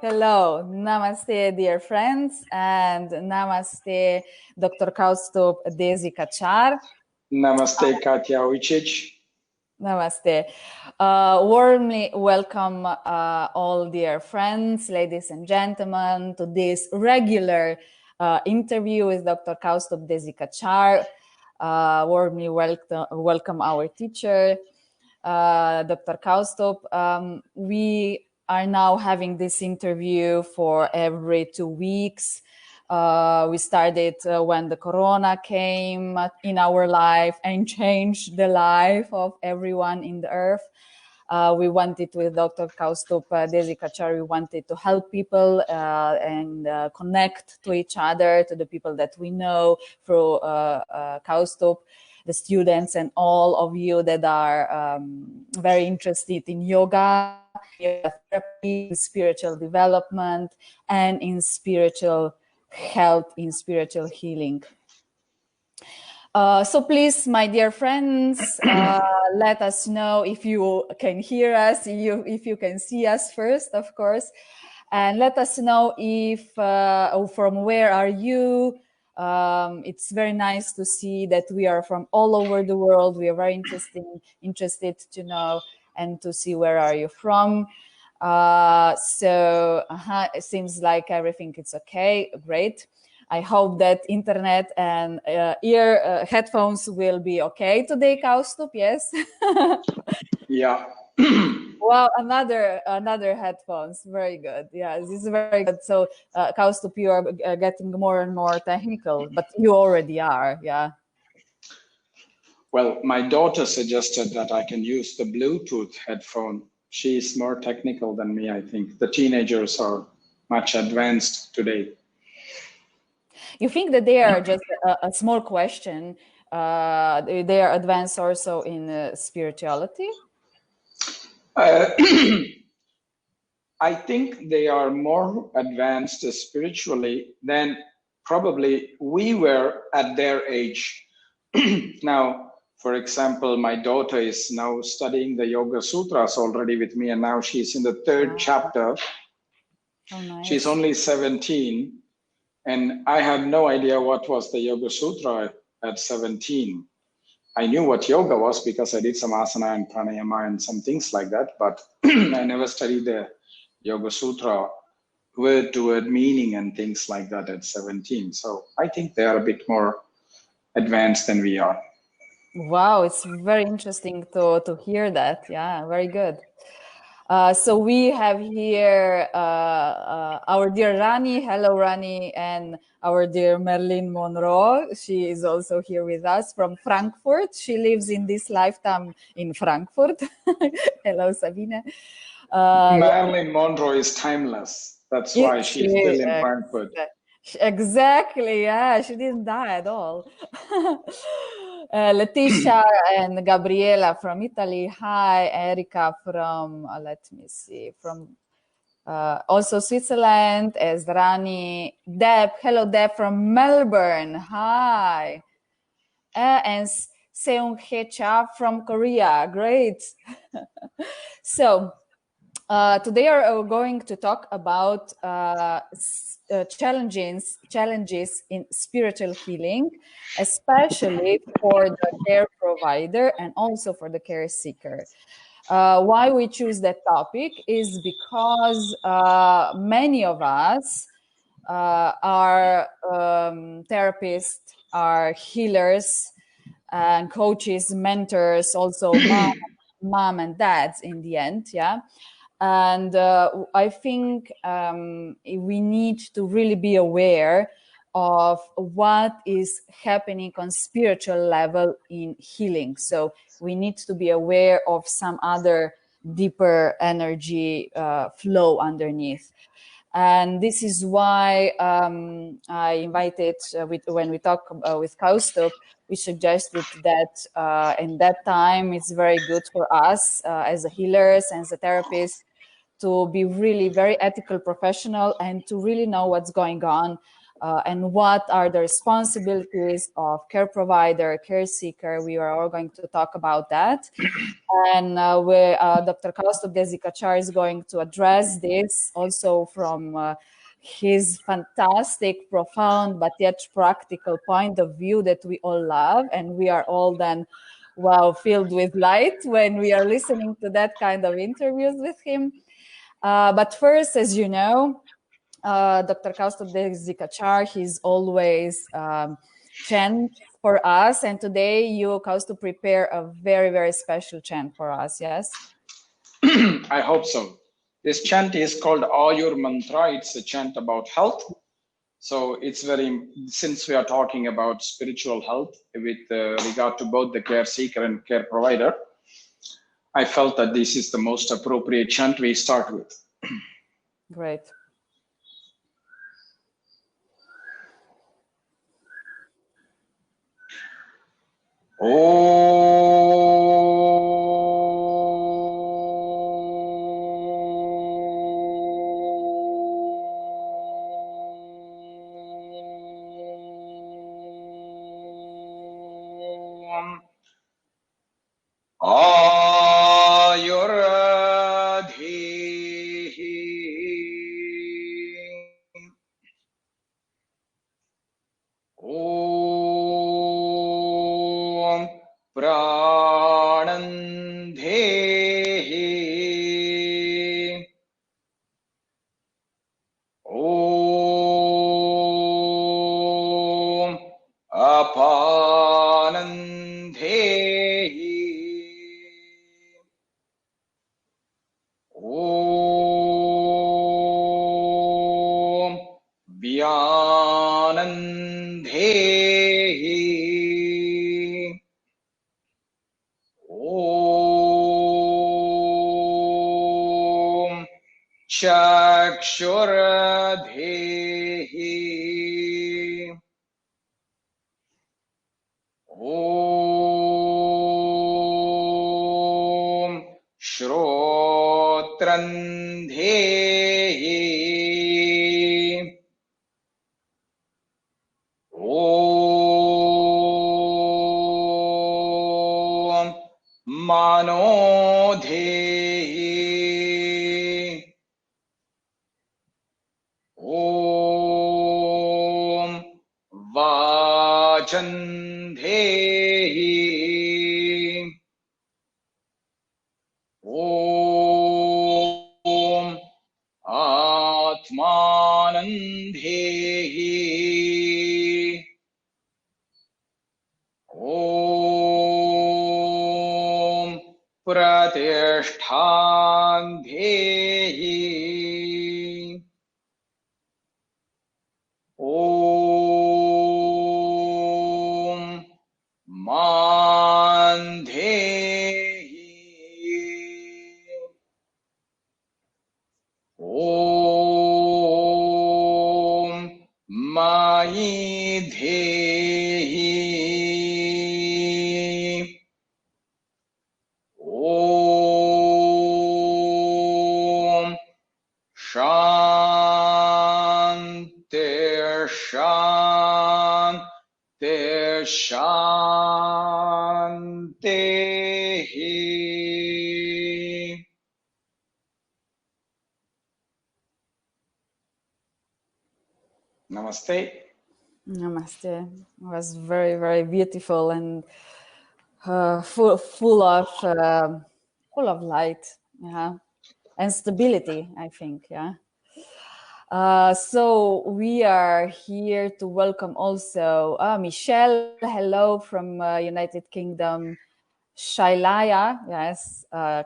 Hello, namaste, dear friends, and namaste, Dr. Kausthub Desikachar. Namaste, Katja Ujcic. Namaste. Warmly welcome all dear friends, ladies and gentlemen, to this regular interview with Dr. Kausthub Desikachar. Warmly welcome our teacher, Dr. Kausthub. We are now having this interview for every 2 weeks. We started when the corona came in our life and changed the life of everyone in the earth. We wanted with Dr. Kausthub Desikachar, we wanted to help people and connect to each other, to the people that we know through Kausthub, the students and all of you that are very interested in yoga therapy, in spiritual development, and in spiritual health, in spiritual healing. So please, my dear friends, let us know if you can hear us, if you can see us first, of course, and let us know if from where are you. It's very nice to see that we are from all over the world. We are very interested to know and to see where are you from. It seems like everything is okay. Great. I hope that internet and headphones will be okay today, Kausthub. Yes. Yeah. Wow, another headphones. Very good. Yeah, this is very good. So, Kausthub, you are getting more and more technical, but you already are. Yeah. Well, my daughter suggested that I can use the Bluetooth headphone. She's more technical than me, I think. The teenagers are much advanced today. You think that they are just a small question? They are advanced also in spirituality? I think they are more advanced spiritually than probably we were at their age. Now, for example, my daughter is now studying the Yoga Sutras already with me, and now she's in the third chapter. Oh, nice. She's only 17. And I had no idea what was the Yoga Sutra at 17. I knew what yoga was because I did some asana and pranayama and some things like that, but I never studied the Yoga Sutra word to word meaning and things like that at 17. So I think they are a bit more advanced than we are. Wow, it's very interesting to hear that. Yeah, very good. So we have here our dear Rani. Hello, Rani, and our dear Marilyn Monroe. She is also here with us from Frankfurt. She lives in this lifetime in Frankfurt. Hello, Sabine. Marilyn Monroe is timeless. That's why she's still in Frankfurt. Exactly, yeah, she didn't die at all. Letitia and Gabriela from Italy. Hi, Erika from, let me see, from also Switzerland, as Rani. Deb, hello Deb from Melbourne. Hi. And Seung Hye Cha from Korea. Great. So, today we're going to talk about challenges in spiritual healing, especially for the care provider and also for the care seeker. Why we choose that topic is because many of us are therapists, are healers, and coaches, mentors, also mom and dads in the end, yeah. And I think we need to really be aware of what is happening on spiritual level in healing. So we need to be aware of some other deeper energy flow underneath. And this is why I invited, when we talk with Kausthub, we suggested that in that time it's very good for us as a healers and as a therapist to be really very ethical professional and to really know what's going on and what are the responsibilities of care provider, care seeker. We are all going to talk about that. And Dr. Kausthub Desikachar is going to address this also from his fantastic, profound, but yet practical point of view that we all love. And we are all then, wow, filled with light when we are listening to that kind of interviews with him. But first, as you know, Dr. Kausthub Desikachar, he's always chant for us. And today you, Kausthub, prepare a very, very special chant for us, yes? I hope so. This chant is called Ayur Mantra. It's a chant about health. So it's very, since we are talking about spiritual health with regard to both the care seeker and care provider, I felt that this is the most appropriate chant we start with. Great. Chakshuradhehi. Om Shrotrandhehi. Om Manodhehi. Om Vajandhehi. Om Atmanandhehi. Om Pratishthandhehi. Om Mandhehi. Om Maidhehi. Om Shanti Shanti Shanti. Namaste. Namaste. It was very, very beautiful and full of light, yeah, and stability, I think, yeah. So we are here to welcome also Michelle. Hello from United Kingdom. Shailaya, yes.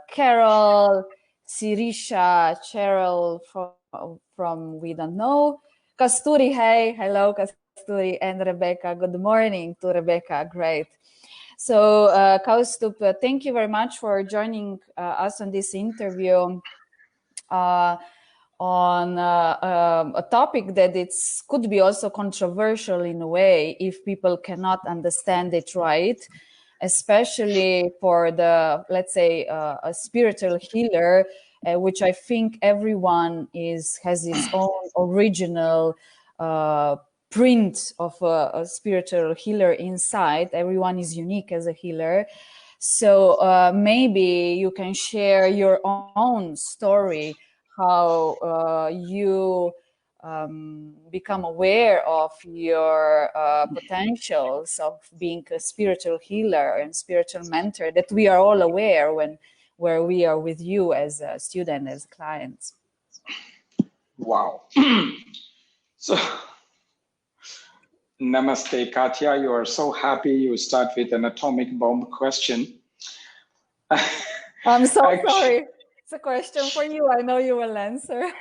Carol, Sirisha, Cheryl from we don't know. Kasturi, hey, hello, Kasturi, and Rebecca. Good morning to Rebecca. Great. So, Kausthub, thank you very much for joining us on this interview on a topic that could be also controversial in a way if people cannot understand it right, especially for the, let's say, a spiritual healer, which I think everyone has its own original print of a spiritual healer inside. Everyone is unique as a healer. So maybe you can share your own story, how you become aware of your potentials of being a spiritual healer and spiritual mentor, that we are all aware where we are with you as a student, as clients. Wow. So, namaste, Katya. You are so happy you start with an atomic bomb question. I'm so sorry. It's a question for you. I know you will answer.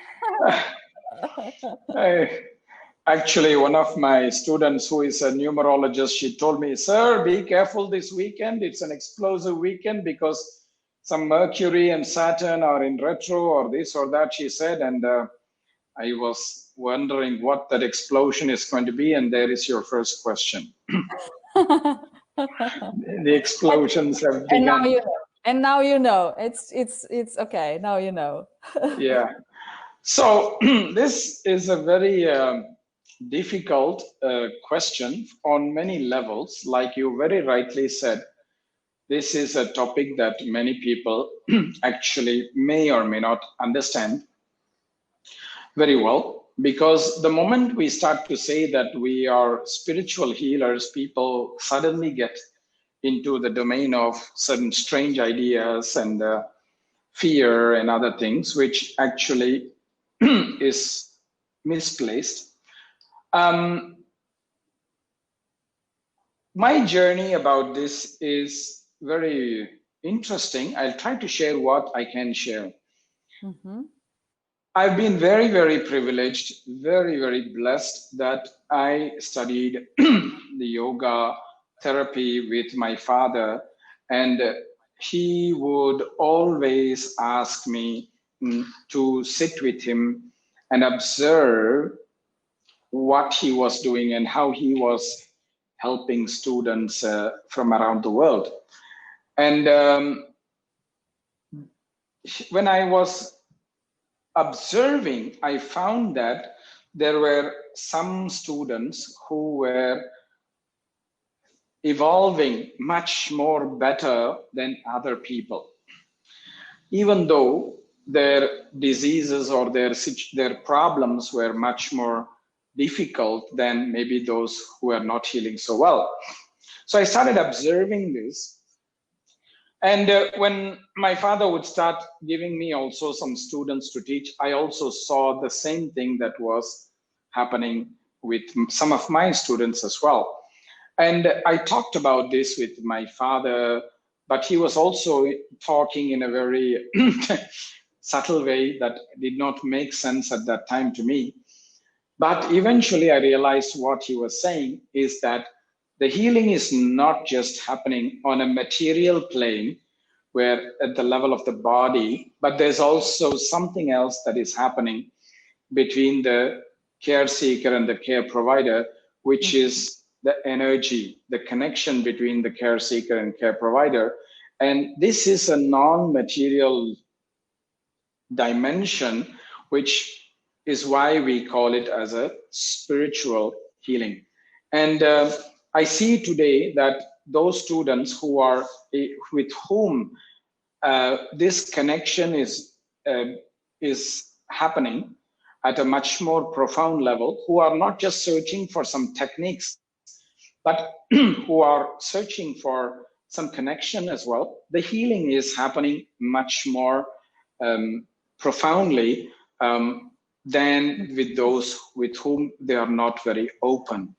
Actually, one of my students who is a numerologist, she told me, sir, be careful this weekend. It's an explosive weekend because some Mercury and Saturn are in retro or this or that, she said. And I was wondering what that explosion is going to be. And there is your first question. The explosions have begun. And now you know. It's okay. Now you know. Yeah. So this is a very difficult question on many levels. Like you very rightly said, this is a topic that many people actually may or may not understand very well, because the moment we start to say that we are spiritual healers, people suddenly get into the domain of certain strange ideas and fear and other things, which actually is misplaced. My journey about this is very interesting. I'll try to share what I can share. Mm-hmm. I've been very, very privileged, very, very blessed that I studied the yoga therapy with my father, and he would always ask me to sit with him and observe what he was doing and how he was helping students from around the world. And when I was observing, I found that there were some students who were evolving much more better than other people, even though their diseases or their problems were much more difficult than maybe those who are not healing so well. So I started observing this. And when my father would start giving me also some students to teach, I also saw the same thing that was happening with some of my students as well. And I talked about this with my father, but he was also talking in a very subtle way that did not make sense at that time to me. But eventually I realized what he was saying is that the healing is not just happening on a material plane, where at the level of the body, but there's also something else that is happening between the care seeker and the care provider, which is the energy, the connection between the care seeker and care provider. And this is a non-material dimension, which is why we call it as a spiritual healing. And I see today that those students who are with whom this connection is happening at a much more profound level, who are not just searching for some techniques, but who are searching for some connection as well, the healing is happening much more profoundly than with those with whom they are not very open.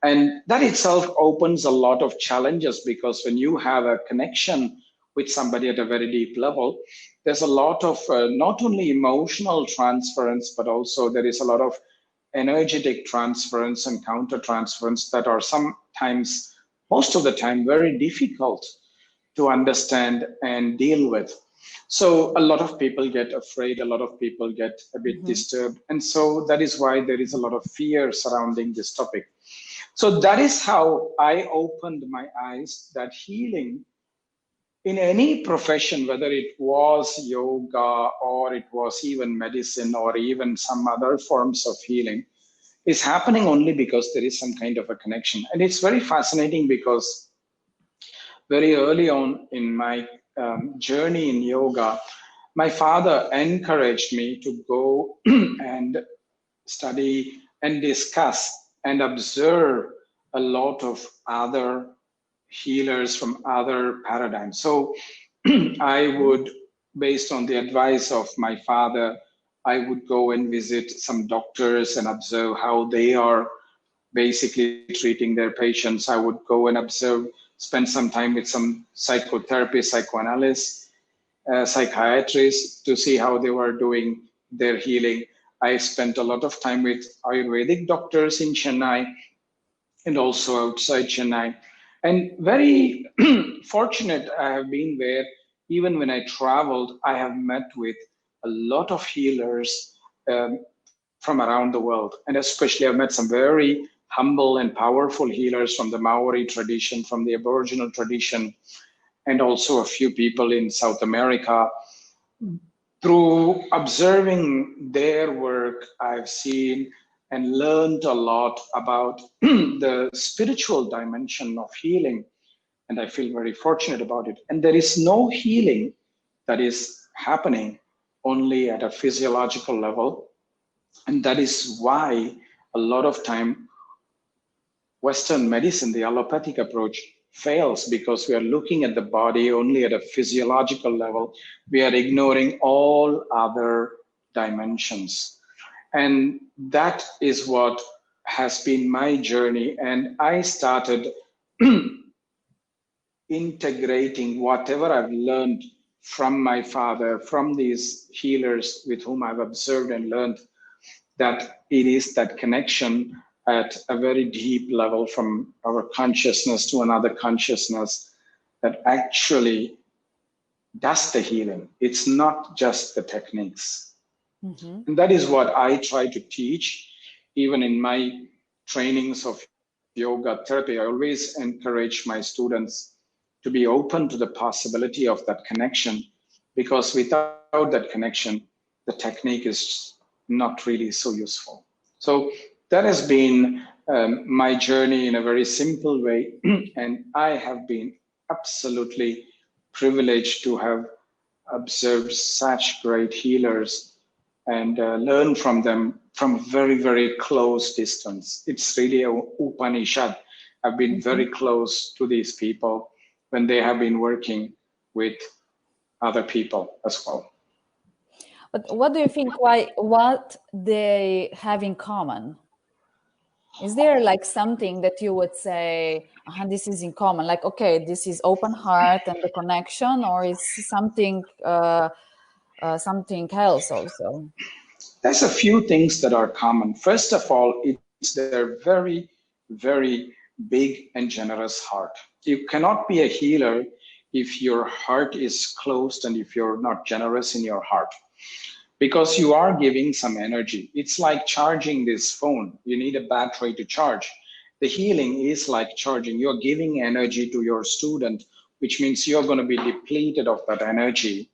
And that itself opens a lot of challenges, because when you have a connection with somebody at a very deep level, there's a lot of not only emotional transference, but also there is a lot of energetic transference and counter transference that are sometimes, most of the time, very difficult to understand and deal with. So a lot of people get afraid, a lot of people get a bit disturbed. And so that is why there is a lot of fear surrounding this topic. So that is how I opened my eyes that healing in any profession, whether it was yoga or it was even medicine or even some other forms of healing, is happening only because there is some kind of a connection. And it's very fascinating because very early on in my journey in yoga, my father encouraged me to go and study and discuss and observe a lot of other healers from other paradigms. So I would, based on the advice of my father, I would go and visit some doctors and observe how they are basically treating their patients. I would go and observe, spend some time with some psychotherapists, psychoanalysts, psychiatrists to see how they were doing their healing. I spent a lot of time with Ayurvedic doctors in Chennai and also outside Chennai. And very fortunate I have been where even when I traveled, I have met with a lot of healers from around the world. And especially I've met some very humble and powerful healers from the Maori tradition, from the Aboriginal tradition, and also a few people in South America. Through observing their work, I've seen and learned a lot about the spiritual dimension of healing. And I feel very fortunate about it. And there is no healing that is happening only at a physiological level. And that is why a lot of time Western medicine, the allopathic approach, fails because we are looking at the body only at a physiological level. We are ignoring all other dimensions. And that is what has been my journey. And I started integrating whatever I've learned from my father, from these healers with whom I've observed and learned, that it is that connection at a very deep level from our consciousness to another consciousness that actually does the healing. It's not just the techniques. Mm-hmm. And that is what I try to teach. Even in my trainings of yoga therapy, I always encourage my students to be open to the possibility of that connection, because without that connection, the technique is not really so useful. So that has been my journey in a very simple way. And I have been absolutely privileged to have observed such great healers and learn from them from very, very close distance. It's really a Upanishad. I've been very close to these people when they have been working with other people as well. But what do you think, what they have in common? Is there like something that you would say, this is in common? Like, okay, this is open heart and the connection, or is something something else also? There's a few things that are common. First of all, it's their very, very big and generous heart. You cannot be a healer if your heart is closed and if you're not generous in your heart, because you are giving some energy. It's like charging this phone. You need a battery to charge. The healing is like charging. You're giving energy to your student, which means you're going to be depleted of that energy.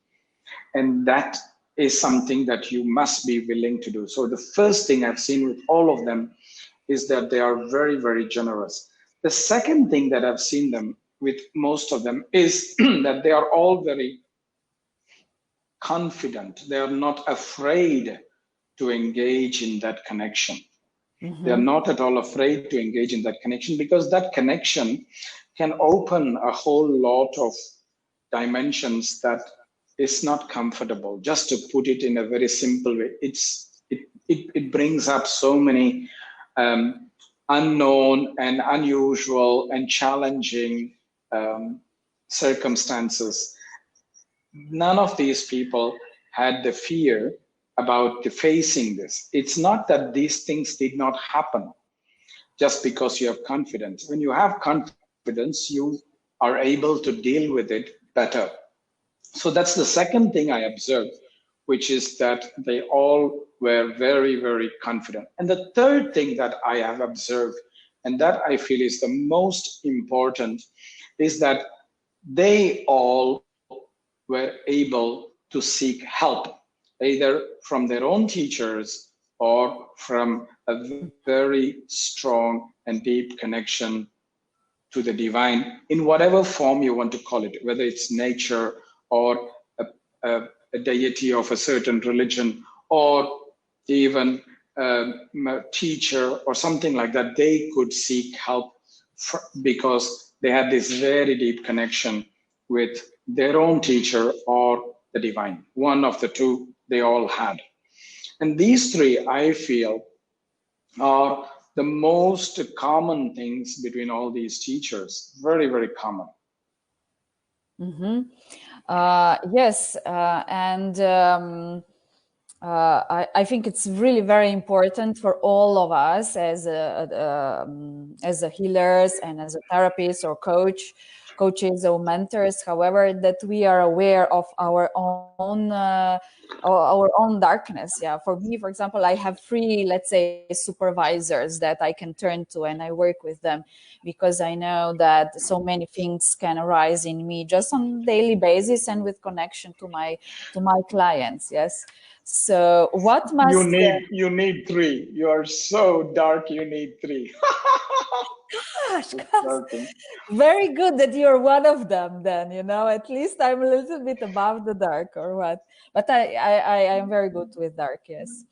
And that is something that you must be willing to do. So the first thing I've seen with all of them is that they are very, very generous. The second thing that I've seen them with most of them is that they are all very confident. They are not afraid to engage in that connection. Mm-hmm. They are not at all afraid to engage in that connection, because that connection can open a whole lot of dimensions that is not comfortable. Just to put it in a very simple way, it brings up so many unknown and unusual and challenging circumstances. None of these people had the fear about facing this. It's not that these things did not happen just because you have confidence. When you have confidence, you are able to deal with it better. So that's the second thing I observed, which is that they all were very, very confident. And the third thing that I have observed, and that I feel is the most important, is that they all were able to seek help, either from their own teachers or from a very strong and deep connection to the divine in whatever form you want to call it, whether it's nature or a deity of a certain religion, or even a teacher or something like that. They could seek help because they had this very deep connection with their own teacher or the divine. One of the two they all had. And these three, I feel, are the most common things between all these teachers. Very, very common. Mm-hmm. Yes, and I think it's really very important for all of us as a healers and as a therapist or coaches or mentors, however, that we are aware of our own darkness. Yeah, for me, for example, I have 3, let's say, supervisors that I can turn to, and I work with them because I know that so many things can arise in me just on daily basis and with connection to my clients. Yes. So what must you need 3. You are so dark. You need 3. Gosh, very good that you're one of them. Then at least I'm a little bit above the dark, or what? But I am very good with dark. Yes.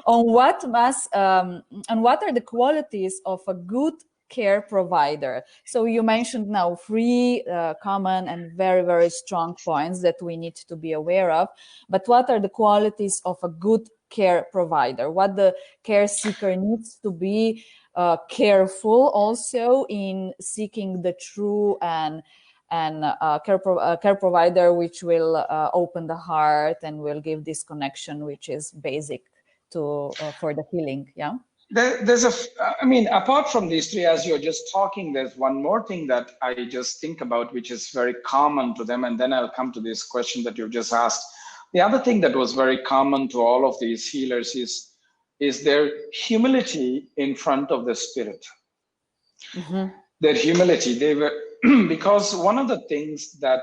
On what are the qualities of a good care provider? So you mentioned now 3 common and very, very strong points that we need to be aware of. But what are the qualities of a good care provider? What the care seeker needs to be careful also in seeking the true and care provider which will open the heart and will give this connection which is basic to for the healing. Yeah. Apart from these 3, as you're just talking, there's one more thing that I just think about, which is very common to them. And then I'll come to this question that you've just asked. The other thing that was very common to all of these healers is their humility in front of the spirit. Mm-hmm. Their humility. They were because one of the things that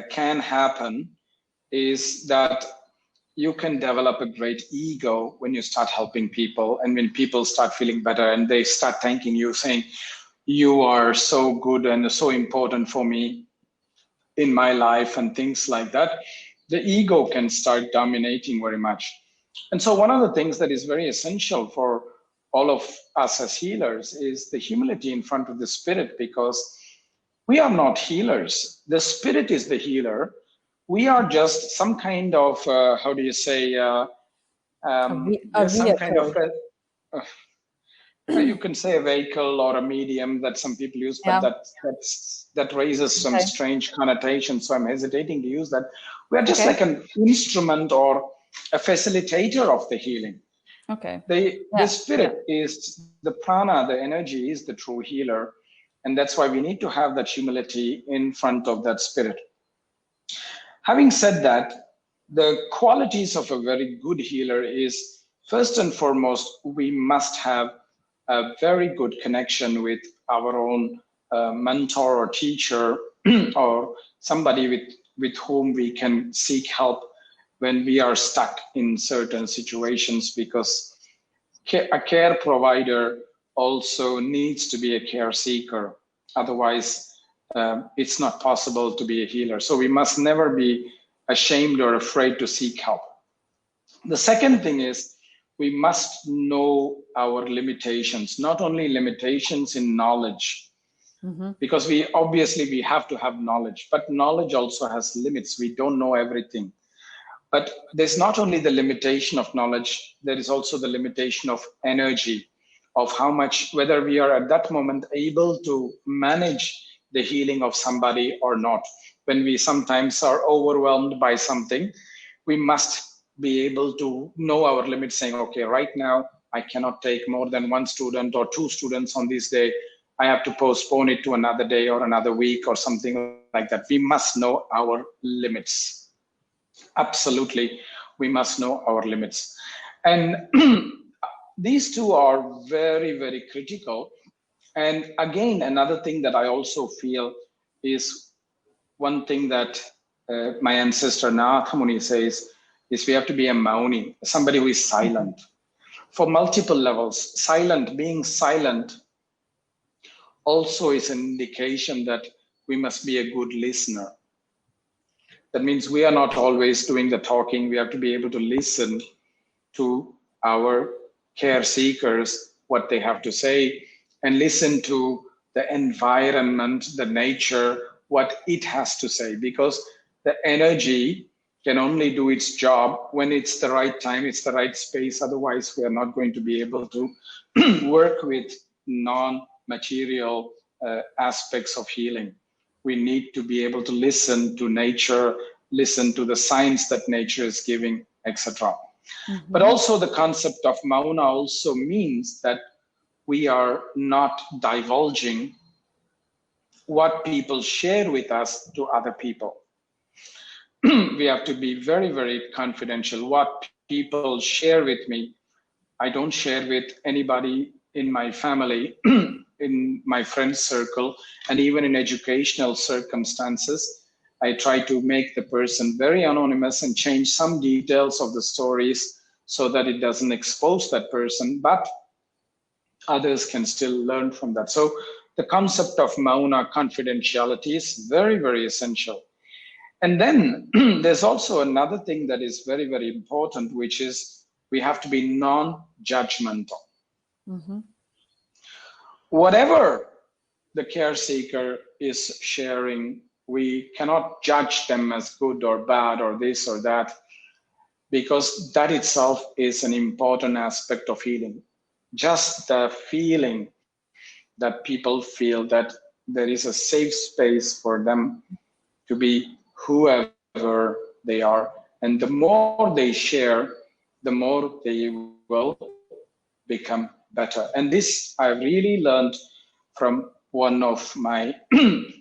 can happen is that you can develop a great ego when you start helping people, and when people start feeling better and they start thanking you, saying, you are so good and so important for me in my life, and things like that. The ego can start dominating very much. And so one of the things that is very essential for all of us as healers is the humility in front of the spirit, because we are not healers. The spirit is the healer. We are just some kind of, how do you say, some kind of, you can say a vehicle or a medium that some people use, but that raises some strange connotations. So I'm hesitating to use that. We are just like an instrument or a facilitator of the healing. Okay. The spirit is the prana, the energy is the true healer. And that's why we need to have that humility in front of that spirit. Having said that, the qualities of a very good healer is, first and foremost, we must have a very good connection with our own mentor or teacher or somebody with whom we can seek help when we are stuck in certain situations, because a care provider also needs to be a care seeker. Otherwise, it's not possible to be a healer. So we must never be ashamed or afraid to seek help. The second thing is we must know our limitations, not only limitations in knowledge, because we have to have knowledge, but knowledge also has limits. We don't know everything. But there's not only the limitation of knowledge, there is also the limitation of energy, of how much, whether we are at that moment able to manage the healing of somebody or not. When we sometimes are overwhelmed by something, we must be able to know our limits, saying, okay, right now I cannot take more than 1 student or 2 students on this day. I have to postpone it to another day or another week or something like that. We must know our limits. Absolutely, we must know our limits. And these 2 are very, very critical. And again, another thing that I also feel is one thing that my ancestor Nath Muni says is we have to be a mauni, somebody who is silent. For multiple levels, being silent also is an indication that we must be a good listener. That means we are not always doing the talking. We have to be able to listen to our care seekers, what they have to say, and listen to the environment, the nature, what it has to say, because the energy can only do its job when it's the right time, it's the right space. Otherwise, we are not going to be able to work with non-material aspects of healing. We need to be able to listen to nature, listen to the signs that nature is giving, etc. But also the concept of mauna also means that we are not divulging what people share with us to other people. We have to be very, very confidential. What people share with me, I don't share with anybody in my family, in my friend circle, and even in educational circumstances. I try to make the person very anonymous and change some details of the stories so that it doesn't expose that person, but others can still learn from that. So the concept of mauna, confidentiality, is very, very essential. And then there's also another thing that is very, very important, which is we have to be non-judgmental. Whatever the care seeker is sharing, we cannot judge them as good or bad or this or that, because that itself is an important aspect of healing. Just the feeling that people feel that there is a safe space for them to be whoever they are. And the more they share, the more they will become better. And this I really learned from one of my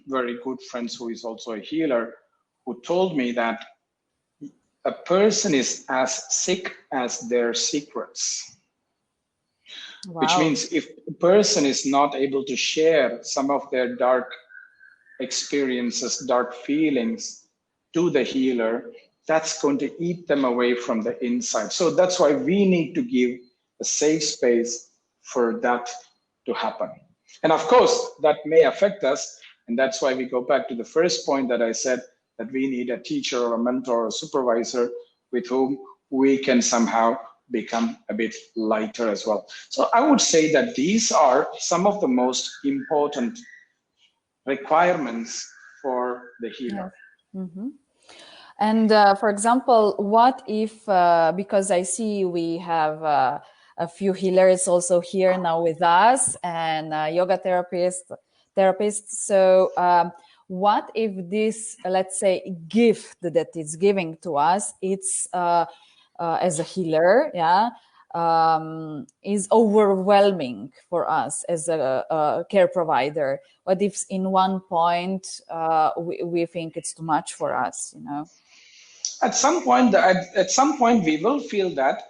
very good friends who is also a healer, who told me that a person is as sick as their secrets. Wow. Which means if a person is not able to share some of their dark experiences, dark feelings to the healer, that's going to eat them away from the inside. So that's why we need to give a safe space for that to happen. And of course, that may affect us. And that's why we go back to the first point that I said, that we need a teacher or a mentor or a supervisor with whom we can somehow become a bit lighter as well. So I would say that these are some of the most important requirements for the healer. Yes. And for example, what if, because I see we have a few healers also here now with us, and yoga therapists. So what if this, let's say, gift that it's giving to us, it's as a healer, is overwhelming for us as a care provider? What if in one point we think it's too much for us, you know? At some point we will feel that,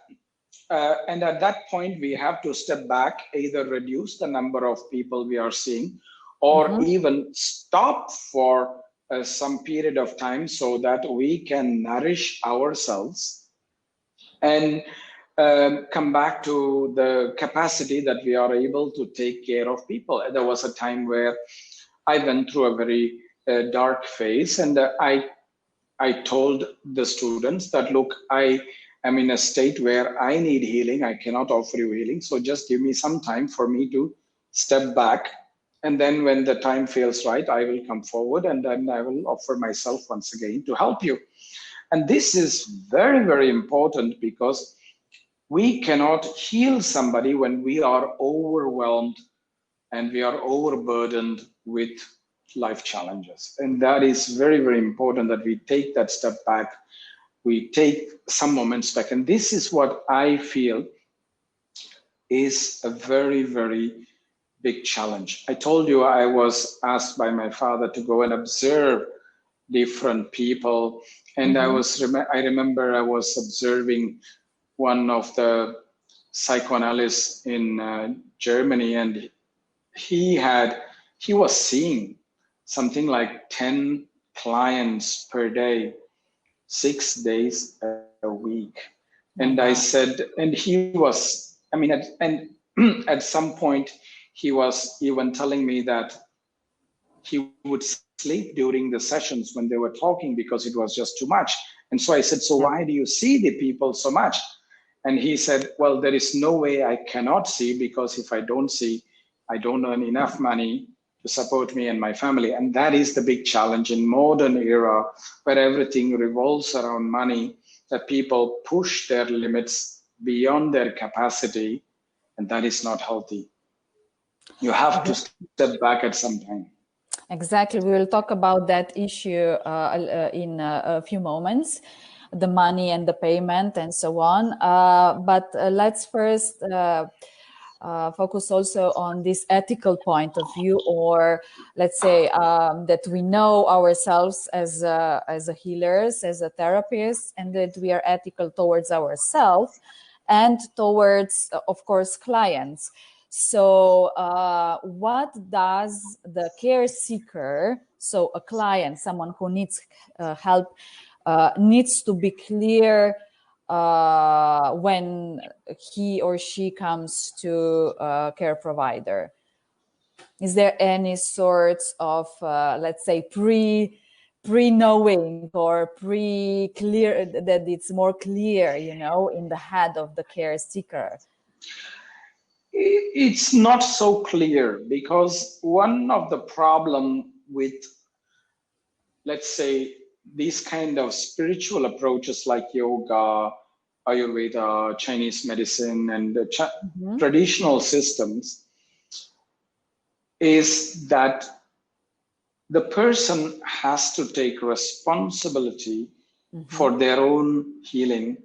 and at that point we have to step back, either reduce the number of people we are seeing, or even stop for some period of time so that we can nourish ourselves and come back to the capacity that we are able to take care of people. There was a time where I went through a very dark phase, and I told the students that, look, I am in a state where I need healing. I cannot offer you healing. So just give me some time for me to step back. And then when the time feels right, I will come forward and then I will offer myself once again to help you. And this is very, very important, because we cannot heal somebody when we are overwhelmed and we are overburdened with life challenges. And that is very, very important, that we take that step back, we take some moments back. And this is what I feel is a very, very big challenge. I told you I was asked by my father to go and observe different people. And I remember I was observing one of the psychoanalysts in Germany, and he was seeing something like 10 clients per day, 6 days a a week. And I said, and he was, I mean, at some point, he was even telling me that he would sleep during the sessions when they were talking because it was just too much. And so I said, so why do you see the people so much? And he said, well, there is no way I cannot see, because if I don't see, I don't earn enough money to support me and my family. And that is the big challenge in modern era, where everything revolves around money, that people push their limits beyond their capacity, and that is not healthy. You have to step back at some time. Exactly. We will talk about that issue in a few moments, the money and the payment and so on. But let's first focus also on this ethical point of view, or let's say that we know ourselves as a healers, as a therapist, and that we are ethical towards ourselves and towards, of course, clients. So what does the care seeker, so a client, someone who needs help, needs to be clear when he or she comes to a care provider? Is there any sorts of, let's say, pre-knowing or pre-clear, that it's more clear, you know, in the head of the care seeker? It's not so clear, because one of the problem with, let's say, these kind of spiritual approaches like yoga, Ayurveda, Chinese medicine, and traditional systems is that the person has to take responsibility for their own healing.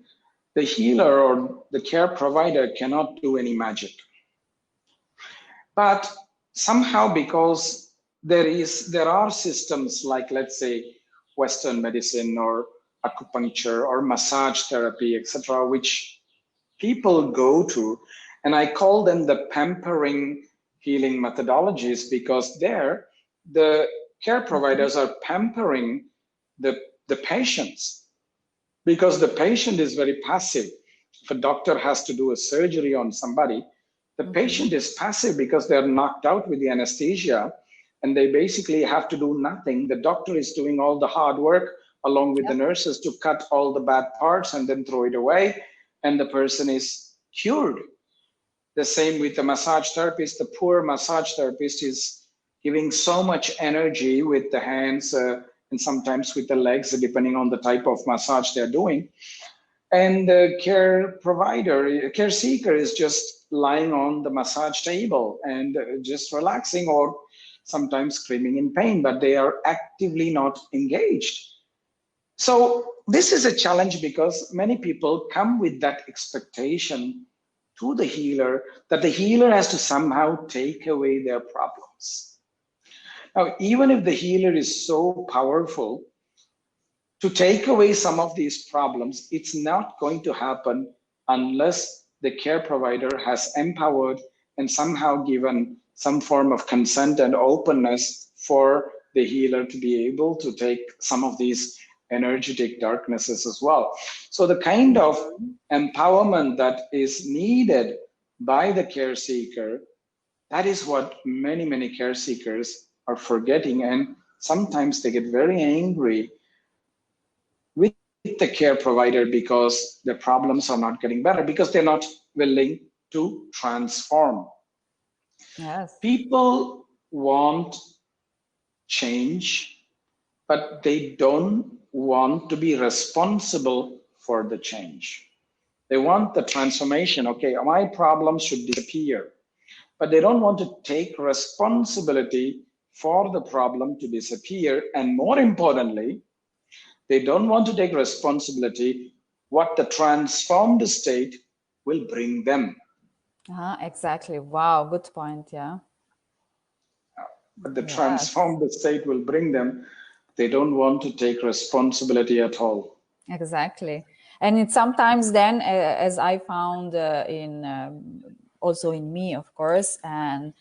The healer or the care provider cannot do any magic. But somehow, because there are systems like, let's say, Western medicine or acupuncture or massage therapy, etc., which people go to, and I call them the pampering healing methodologies, because there the care providers are pampering the patients, because the patient is very passive. If a doctor has to do a surgery on somebody, the patient is passive because they're knocked out with the anesthesia, and they basically have to do nothing. The doctor is doing all the hard work along with the nurses to cut all the bad parts and then throw it away, and the person is cured. The same with the massage therapist. The poor massage therapist is giving so much energy with the hands and sometimes with the legs, depending on the type of massage they're doing. And the care provider, care seeker, is just lying on the massage table and just relaxing, or sometimes screaming in pain, but they are actively not engaged. So this is a challenge, because many people come with that expectation to the healer that the healer has to somehow take away their problems. Now, even if the healer is so powerful to take away some of these problems, it's not going to happen unless the care provider has empowered and somehow given some form of consent and openness for the healer to be able to take some of these energetic darknesses as well. So the kind of empowerment that is needed by the care seeker, that is what many care seekers are forgetting, and sometimes they get very angry with the care provider because the problems are not getting better, because they're not willing to transform. Yes. People want change, but they don't want to be responsible for the change. They want the transformation. Okay, my problems should disappear, but they don't want to take responsibility for the problem to disappear. And more importantly, they don't want to take responsibility what the transformed state will bring them. Exactly. Wow, good point. Yeah. But the transformed state will bring them. They don't want to take responsibility at all. Exactly. And it's sometimes then, as I found also in me, of course, and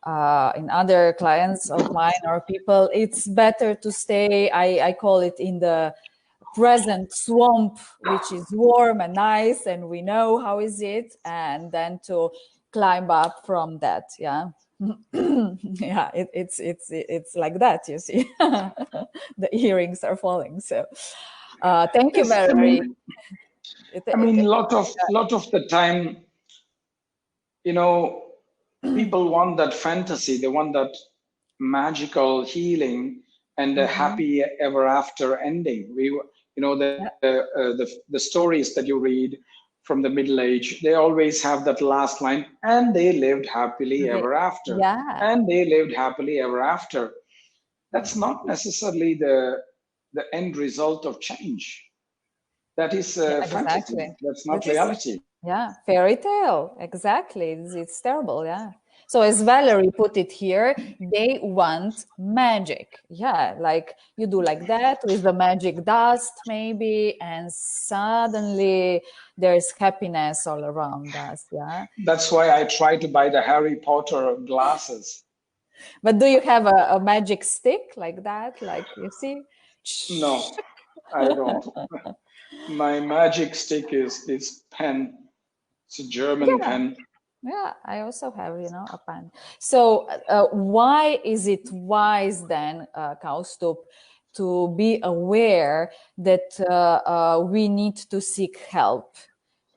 in other clients of mine or people, it's better to stay, I call it, in the present swamp, which is warm and nice, and we know how is it, and then to climb up from that. Yeah. Yeah, it's like that, you see. The earrings are falling. So thank you Yes, very. I mean, lot of the time, you know, people want that fantasy. They want that magical healing and a happy ever after ending. The stories that you read from the Middle Age, they always have that last line, and they lived happily ever after. Yeah. And they lived happily ever after. That's not necessarily the end result of change. That is fantasy. Exactly. That's not That is, reality. yeah, fairy tale. Exactly. It's terrible. Yeah. So as Valerie put it here, they want magic. Yeah, like you do like that with the magic dust, maybe, and suddenly there's happiness all around us. Yeah. That's why I try to buy the Harry Potter glasses. But do you have a magic stick like that? Like you see? No, I don't. My magic stick is this pen. It's a German Yeah. pen. Yeah, I also have, a pen. So why is it wise then, Kausthub, to be aware that we need to seek help?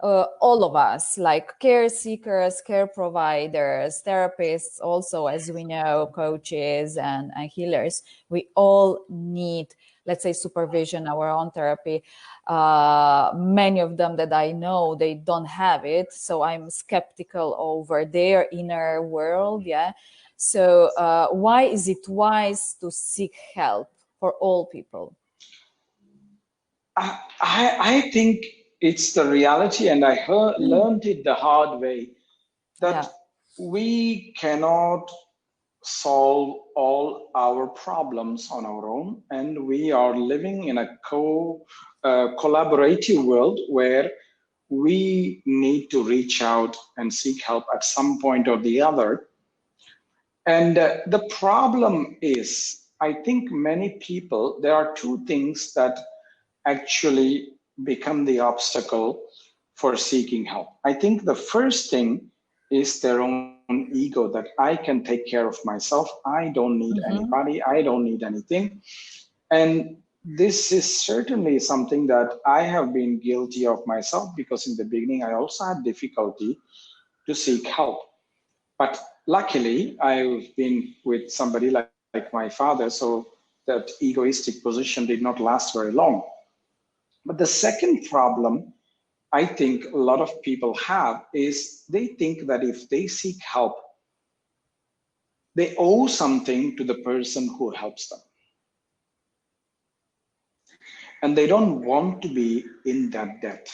All of us, like care seekers, care providers, therapists, also, as we know, coaches and healers, we all need, let's say, supervision, our own therapy. Many of them that I know, they don't have it. So I'm skeptical over their inner world. Yeah. So why is it wise to seek help for all people? I think it's the reality, and I learned it the hard way, that we cannot solve all our problems on our own, and we are living in a collaborative world where we need to reach out and seek help at some point or the other. And the problem is, I think many people, there are two things that actually become the obstacle for seeking help. I think the first thing is their own ego, that I can take care of myself. I don't need anybody. I don't need anything. And this is certainly something that I have been guilty of myself, because in the beginning, I also had difficulty to seek help. But luckily, I've been with somebody like my father, so that egoistic position did not last very long. But the second problem I think a lot of people have is they think that if they seek help, they owe something to the person who helps them. And they don't want to be in that debt.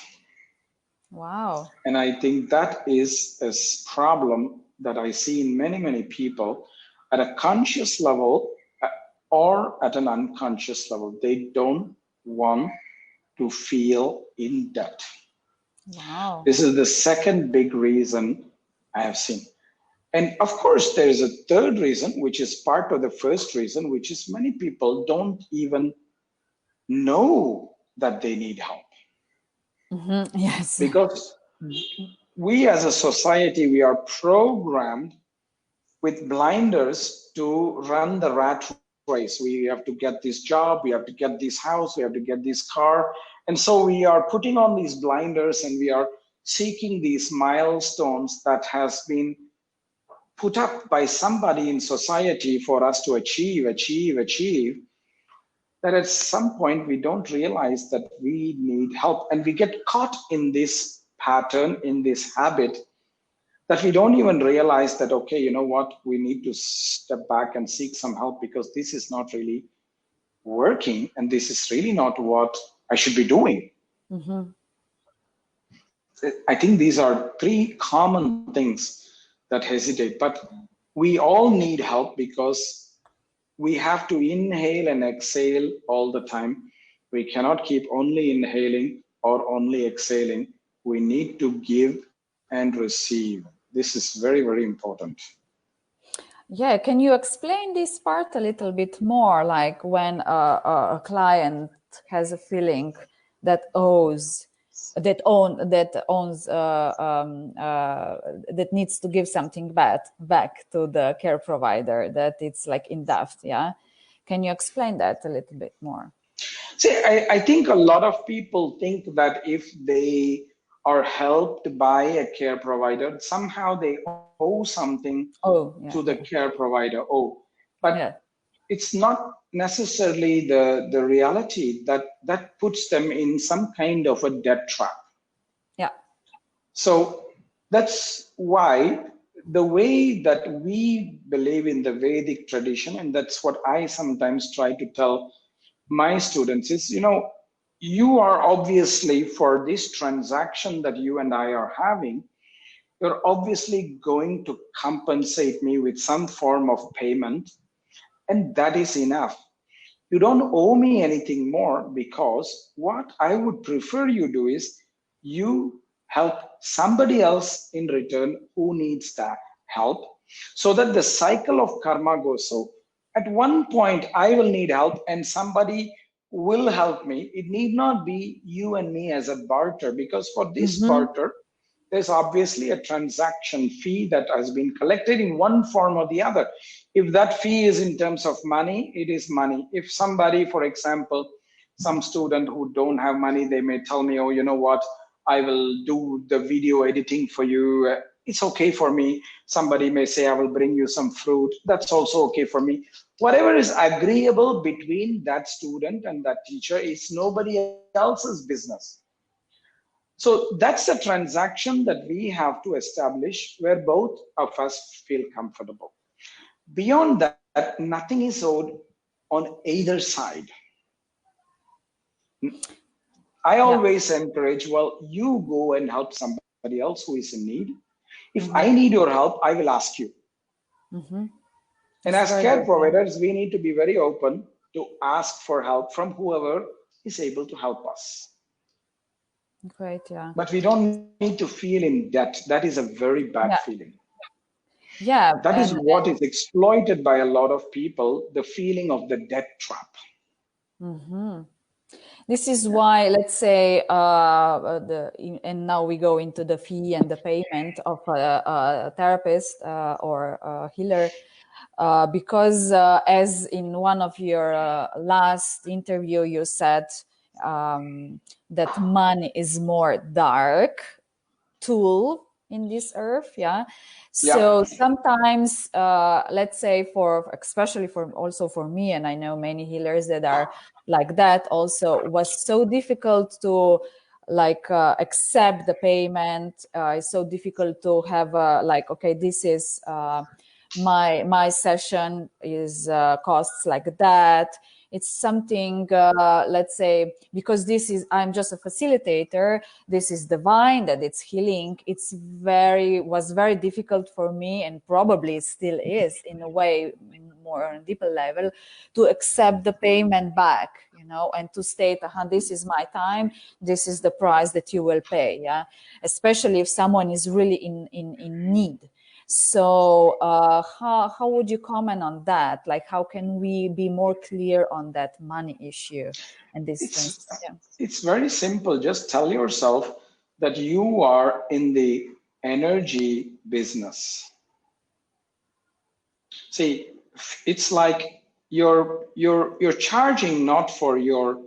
Wow. And I think that is a problem that I see in many, many people at a conscious level or at an unconscious level. They don't want to feel in debt. Wow. This is the second big reason I have seen. And of course, there is a third reason, which is part of the first reason, which is many people don't even know that they need help. Yes. Because we as a society, we are programmed with blinders to run the rat race. We have to get this job, we have to get this house, we have to get this car. And so we are putting on these blinders and we are seeking these milestones that has been put up by somebody in society for us to achieve, that at some point we don't realize that we need help. And we get caught in this pattern, in this habit, that we don't even realize that, okay, you know what, we need to step back and seek some help, because this is not really working and this is really not what I should be doing. I think these are three common things that hesitate, but we all need help because we have to inhale and exhale all the time. We cannot keep only inhaling or only exhaling. We need to give and receive. This is very, very important. Yeah, can you explain this part a little bit more? Like when a client has a feeling that that needs to give something back to the care provider, that it's like in depth. Yeah, can you explain that a little bit more? See, I think a lot of people think that if they are helped by a care provider, somehow they owe something to the care provider. But yeah, it's not necessarily the reality that puts them in some kind of a debt trap. yeah. So that's why the way that we believe in the Vedic tradition, and that's what I sometimes try to tell my students is, you are obviously, for this transaction that you and I are having, you're obviously going to compensate me with some form of payment, and that is enough. You don't owe me anything more, because what I would prefer you do is you help somebody else in return who needs that help, so that the cycle of karma goes. So at one point I will need help and somebody will help me. It need not be you and me as a barter, because for this barter there's obviously a transaction fee that has been collected in one form or the other. If that fee is in terms of money, it is money. If somebody, for example, some student who don't have money, they may tell me, oh, you know what, I will do the video editing for you. It's okay for me. Somebody may say, I will bring you some fruit. That's also okay for me. Whatever is agreeable between that student and that teacher is nobody else's business. So that's the transaction that we have to establish where both of us feel comfortable. Beyond that, nothing is owed on either side. I always encourage, well, you go and help somebody else who is in need. If I need your help, I will ask you. And as care providers, we need to be very open to ask for help from whoever is able to help us. Great, yeah. But we don't need to feel in debt. That is a very bad feeling. Yeah. That is what is exploited by a lot of people, the feeling of the debt trap. This is why, let's say, and now we go into the fee and the payment of a therapist or a healer, because as in one of your last interview, you said that money is more dark tool in this earth. So sometimes let's say, especially also for me, and I know many healers that are like that also, was so difficult to accept the payment. It's so difficult to have okay, this is my session is costs like that. It's something, let's say, because I'm just a facilitator, this is divine, that it's healing. Was very difficult for me, and probably still is in a way, more on a deeper level, to accept the payment back, and to state, this is my time, this is the price that you will pay. Especially if someone is really in need. So how would you comment on that? Like, how can we be more clear on that money issue and this? It's very simple. Just tell yourself that you are in the energy business. See, it's like you're charging not for your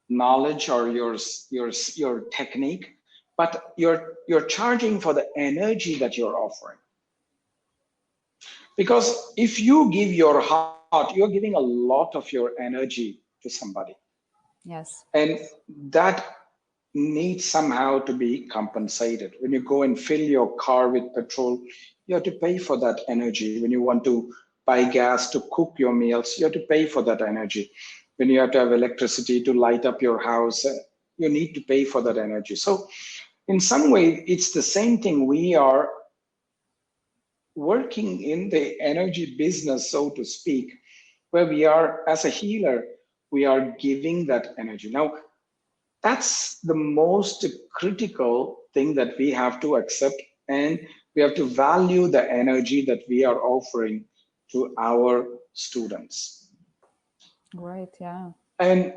knowledge or your technique, but you're charging for the energy that you're offering. Because if you give your heart, you're giving a lot of your energy to somebody. Yes. And that needs somehow to be compensated. When you go and fill your car with petrol, you have to pay for that energy. When you want to buy gas to cook your meals, you have to pay for that energy. When you have to have electricity to light up your house, you need to pay for that energy. So in some way, it's the same thing. We are working in the energy business, so to speak, where we are, as a healer, we are giving that energy. Now, that's the most critical thing that we have to accept, and we have to value the energy that we are offering to our students. Right, yeah. And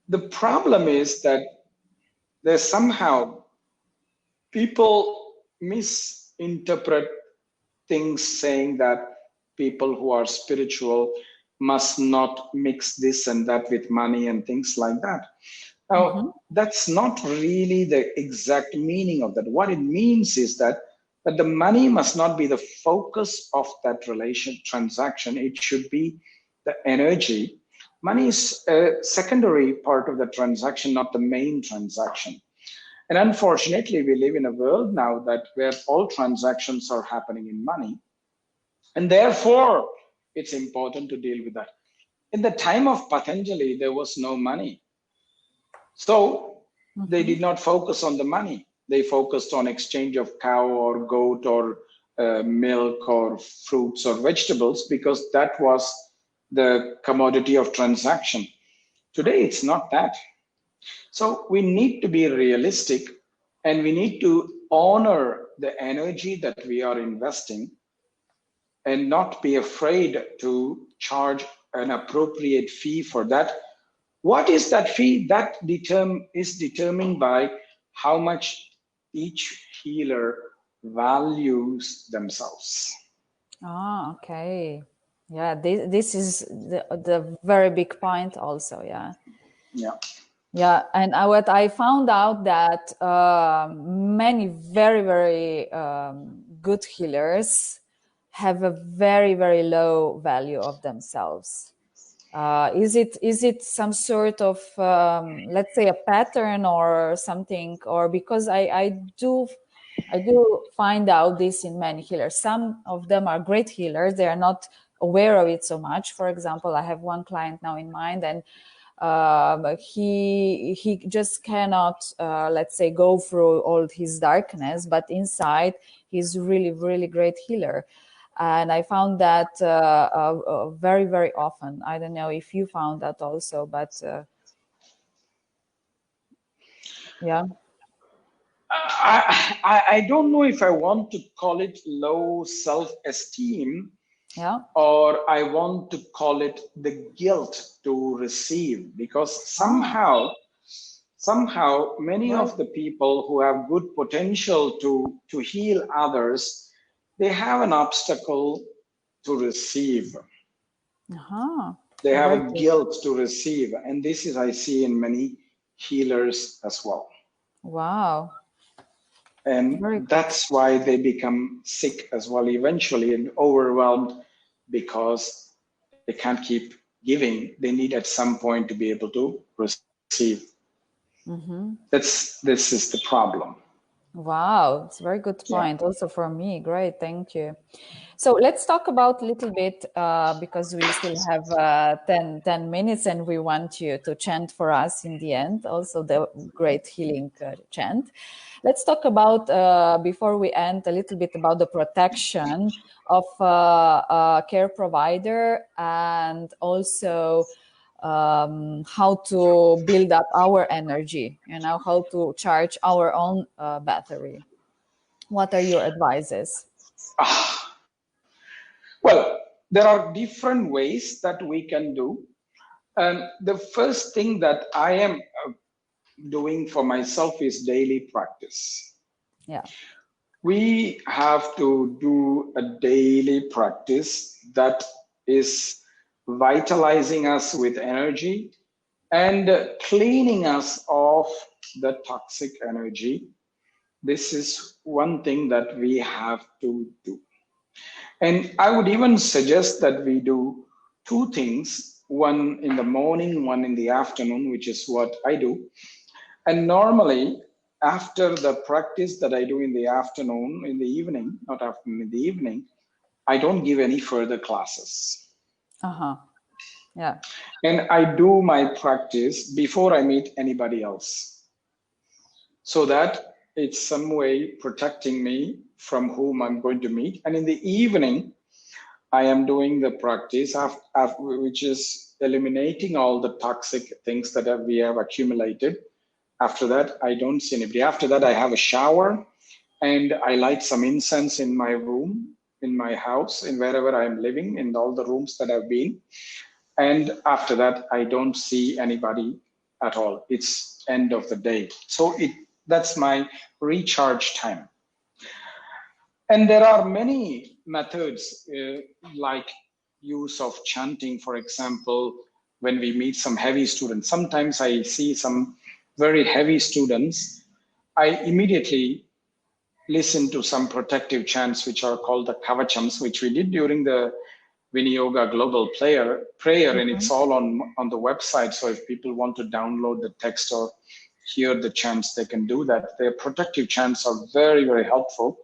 The problem is that there's somehow people misinterpret things, saying that people who are spiritual must not mix this and that with money and things like that. Now, that's not really the exact meaning of that. What it means is that the money must not be the focus of that transaction. It should be the energy. Money is a secondary part of the transaction, not the main transaction. And unfortunately, we live in a world now where all transactions are happening in money. And therefore, it's important to deal with that. In the time of Patanjali, there was no money. So they did not focus on the money. They focused on exchange of cow or goat or milk or fruits or vegetables, because that was the commodity of transaction. Today, it's not that. So we need to be realistic, and we need to honor the energy that we are investing and not be afraid to charge an appropriate fee for that. What is that fee? That is determined by how much each healer values themselves. Ah, okay. Yeah, this is the very big point also, yeah. Yeah. Yeah, and what I found out that many very, very good healers have a very, very low value of themselves. Is it some sort of let's say a pattern or something, or because I do find out this in many healers. Some of them are great healers; they are not aware of it so much. For example, I have one client now in mind, and he just cannot let's say go through all his darkness, but inside he's really great healer. And I found that very, very often. I don't know if you found that also, but yeah. I don't know if I want to call it low self-esteem, Yeah. or I want to call it the guilt to receive, because somehow many of the people who have good potential to heal others, they have an obstacle to receive. They have a guilt to receive, and this is I see in many healers as well. Wow. And that's why they become sick as well eventually, and overwhelmed, because they can't keep giving. They need at some point to be able to receive. This is the problem. Wow, it's a very good point. Yeah. Also for me, great, thank you. So let's talk about a little bit, because we still have 10 minutes and we want you to chant for us in the end, also the great healing chant. Let's talk about, before we end, a little bit about the protection of a care provider, and also how to build up our energy, how to charge our own battery. What are your advices? Well, there are different ways that we can do. The first thing that I am doing for myself is daily practice. Yeah. We have to do a daily practice that is vitalizing us with energy and cleaning us of the toxic energy. This is one thing that we have to do. And I would even suggest that we do two things, one in the morning, one in the afternoon, which is what I do. And normally, after the practice that I do in the afternoon, in the evening, not afternoon, in the evening, I don't give any further classes. Yeah. And I do my practice before I meet anybody else, so that it's some way protecting me from whom I'm going to meet. And in the evening, I am doing the practice which is eliminating all the toxic things that we have accumulated. After that, I don't see anybody. After that, I have a shower and I light some incense in my room, in my house, in wherever I'm living, in all the rooms that I've been. And after that, I don't see anybody at all. It's end of the day. So that's my recharge time. And there are many methods like use of chanting, for example, when we meet some heavy students. Sometimes I see some very heavy students. I immediately listen to some protective chants, which are called the kavachams, which we did during the Viniyoga Global Prayer, and it's all on the website. So if people want to download the text or hear the chants, they can do that. Their protective chants are very, very helpful.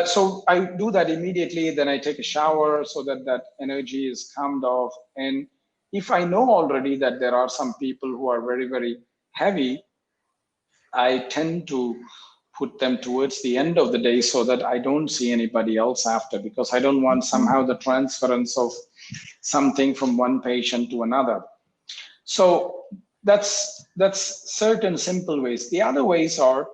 So I do that immediately. Then I take a shower so that that energy is calmed off. And if I know already that there are some people who are very, very heavy, I tend to put them towards the end of the day so that I don't see anybody else after, because I don't want somehow the transference of something from one patient to another. So that's certain simple ways. The other ways are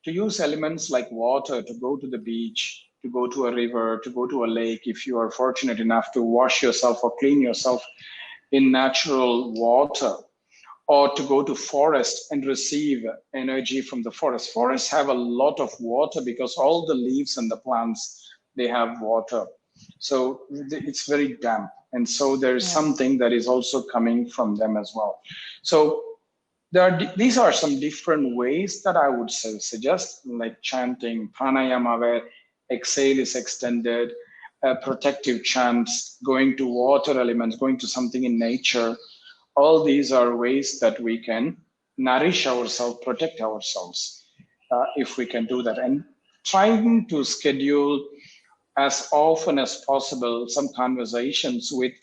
to use elements like water, to go to the beach, to go to a river, to go to a lake, if you are fortunate enough to wash yourself or clean yourself in natural water, or to go to forest and receive energy from the forest. Forests have a lot of water because all the leaves and the plants, they have water. So it's very damp. And so there is something that is also coming from them as well. So these are some different ways that I would suggest, like chanting, pranayama, where exhale is extended, protective chants, going to water elements, going to something in nature. All these are ways that we can nourish ourselves, protect ourselves, if we can do that. And trying to schedule as often as possible some conversations with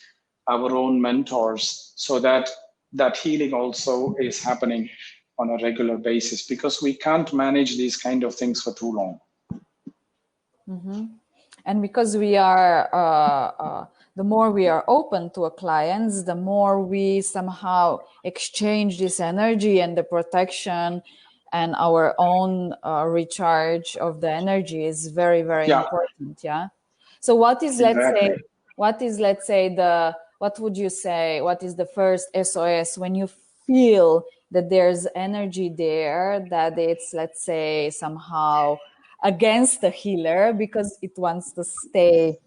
our own mentors, so that that healing also is happening on a regular basis, because we can't manage these kind of things for too long. And because we are, the more we are open to a clients, the more we somehow exchange this energy and the protection and our own recharge of the energy is very, very important. Yeah. So what is, let's say, what would you say, what is the first SOS when you feel that there's energy there, that it's, let's say, somehow against the healer because it wants to stay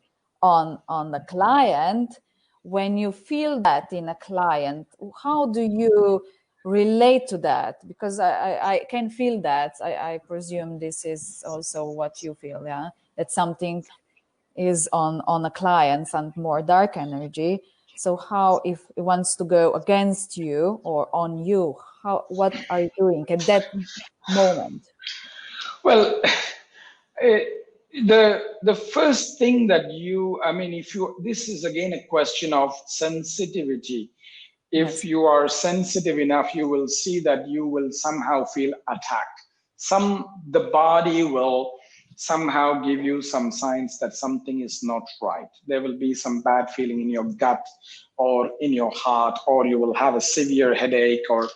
on the client? When you feel that in a client, how do you relate to that? Because I can feel that. I presume this is also what you feel, yeah? That something is on a client and more dark energy. So how, if it wants to go against you or on you, what are you doing at that moment? Well, the first thing that this is again a question of sensitivity. If you are sensitive enough, you will see that you will somehow feel attacked. The body will somehow give you some signs that something is not right. There will be some bad feeling in your gut or in your heart, or you will have a severe headache, or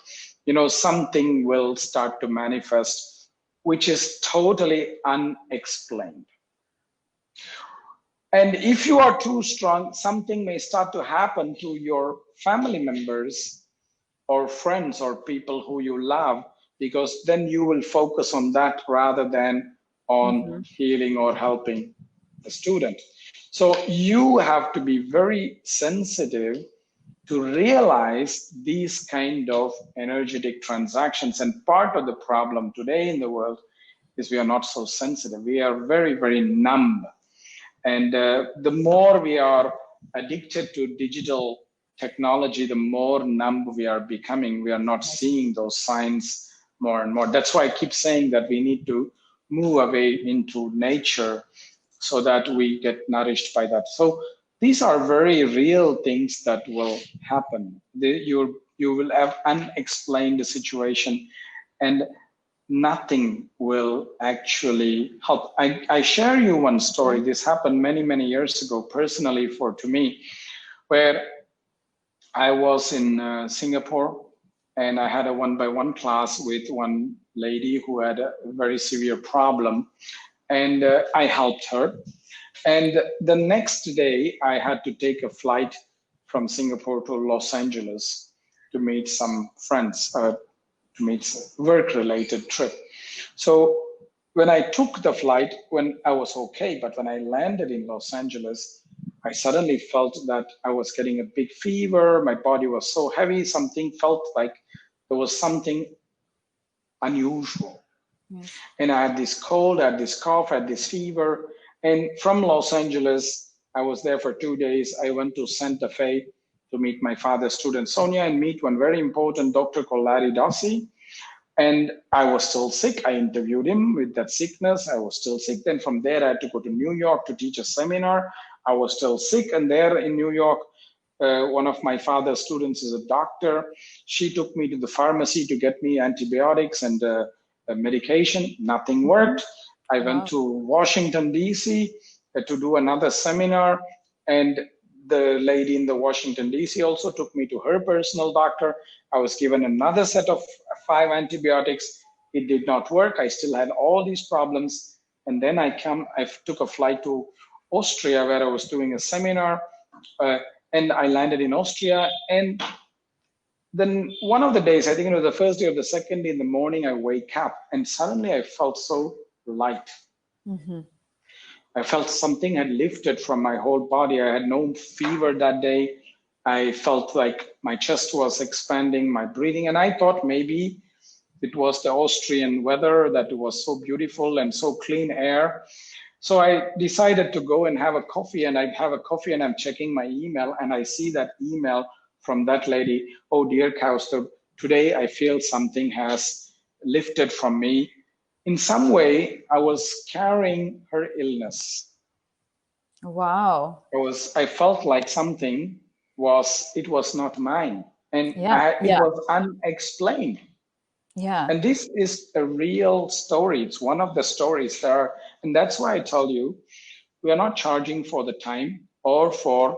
something will start to manifest, which is totally unexplained. And if you are too strong, something may start to happen to your family members or friends or people who you love, because then you will focus on that rather than on healing or helping the student. So you have to be very sensitive to realize these kind of energetic transactions. And part of the problem today in the world is we are not so sensitive. We are very, very numb. And the more we are addicted to digital technology, the more numb we are becoming. We are not seeing those signs more and more. That's why I keep saying that we need to move away into nature so that we get nourished by that. So these are very real things that will happen. You will have unexplained situation, and nothing will actually help. I share you one story. This happened many, many years ago, personally to me, where I was in Singapore, and I had a one-by-one class with one lady who had a very severe problem, and I helped her. And the next day, I had to take a flight from Singapore to Los Angeles. to meet some friends, to meet work-related trip. So when I took the flight, when I was okay, but when I landed in Los Angeles, I suddenly felt that I was getting a big fever. My body was so heavy. Something felt like there was something unusual. Yes. And I had this cold, I had this cough, I had this fever. And from Los Angeles, I was there for 2 days. I went to Santa Fe to meet my father's student, Sonia, and meet one very important doctor called Larry Dossey. And I was still sick. I interviewed him with that sickness. I was still sick. Then from there, I had to go to New York to teach a seminar. I was still sick. And there in New York, one of my father's students is a doctor. She took me to the pharmacy to get me antibiotics and medication. Nothing worked. I went to Washington, D.C. To do another seminar. And the lady in the Washington, D.C. also took me to her personal doctor. I was given another set of 5 antibiotics. It did not work. I still had all these problems. And then I took a flight to Austria where I was doing a seminar. And I landed in Austria. And then one of the days, I think it was the first day or the second day in the morning, I wake up and suddenly I felt so light. Mm-hmm. I felt something had lifted from my whole body. I had no fever that day. I felt like my chest was expanding, my breathing. And I thought maybe it was the Austrian weather, that it was so beautiful and so clean air. So I decided to go and have a coffee, and I have a coffee and I'm checking my email and I see that email from that lady. Oh, dear Kausthub, today I feel something has lifted from me. In some way, I was carrying her illness. Wow. I felt like something was not mine. And it was unexplained. Yeah. And this is a real story. It's one of the stories there. And that's why I tell you, we are not charging for the time or for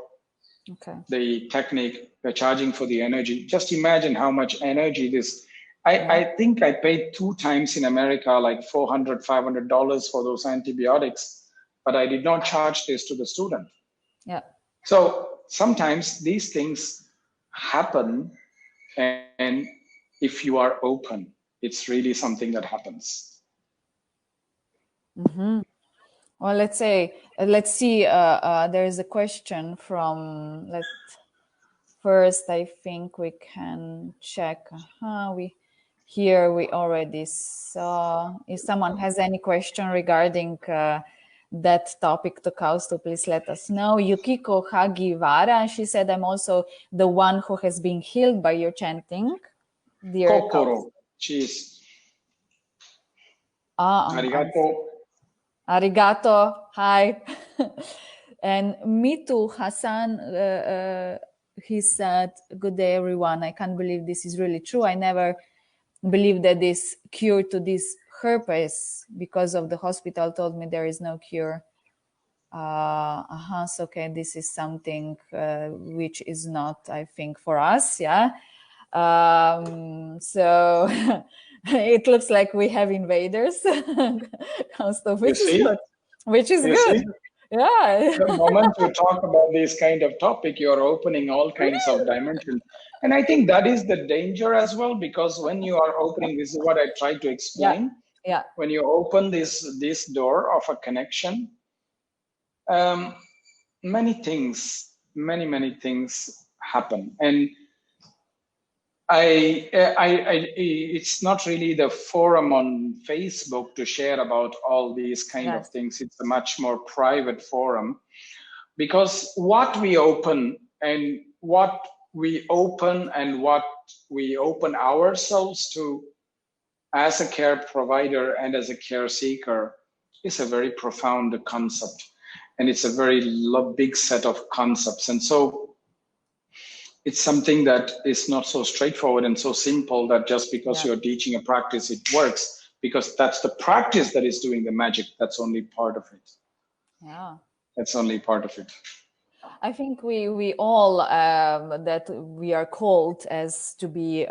the technique. We're charging for the energy. Just imagine how much energy this. I think I paid 2 times in America, like $400, $500 for those antibiotics, but I did not charge this to the student. Yeah. So sometimes these things happen, and if you are open, it's really something that happens. Mm-hmm. Well, let's see. There is a question from. First, I think we can check. We already saw. If someone has any question regarding that topic to Kausthub, please let us know. Yukiko Hagivara, she said, I'm also the one who has been healed by your chanting. Dear Kokoro, cheese. Arigato. Arigato, hi. And Mitu Hassan, he said, good day, everyone. I can't believe this is really true. I never believed that this cure to this herpes, because of the hospital told me there is no cure. So, okay, this is something which is not, I think, for us, yeah. So it looks like we have invaders, which is good. Which is good. Yeah. The moment you talk about this kind of topic, you're opening all kinds of dimensions. And I think that is the danger as well, because when you are opening, this is what I tried to explain. Yeah. When you open this door of a connection, many things happen. And it's not really the forum on Facebook to share about all these kind of things. It's a much more private forum, because what we open and what we open ourselves to as a care provider and as a care seeker is a very profound concept, and it's a very big set of concepts. And so it's something that is not so straightforward and so simple that just because you're teaching a practice, it works, because that's the practice that is doing the magic. That's only part of it. Yeah. That's only part of it. I think we all that we are called as to be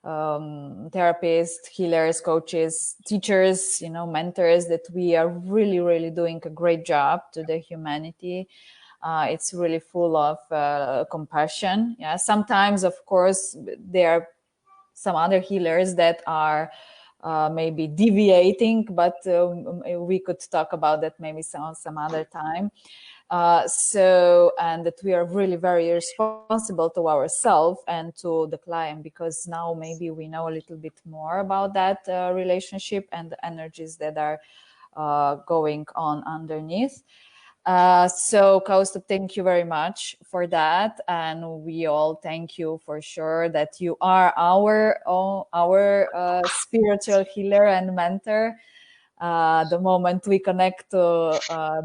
therapists, healers, coaches, teachers, mentors, that we are really, really doing a great job to the humanity. It's really full of compassion. Yeah, sometimes, of course, there are some other healers that are maybe deviating, but we could talk about that maybe some other time. And that we are really very responsible to ourselves and to the client, because now maybe we know a little bit more about that relationship and the energies that are going on underneath. So Kausthub, thank you very much for that, and we all thank you for sure that you are our spiritual healer and mentor. The moment we connect to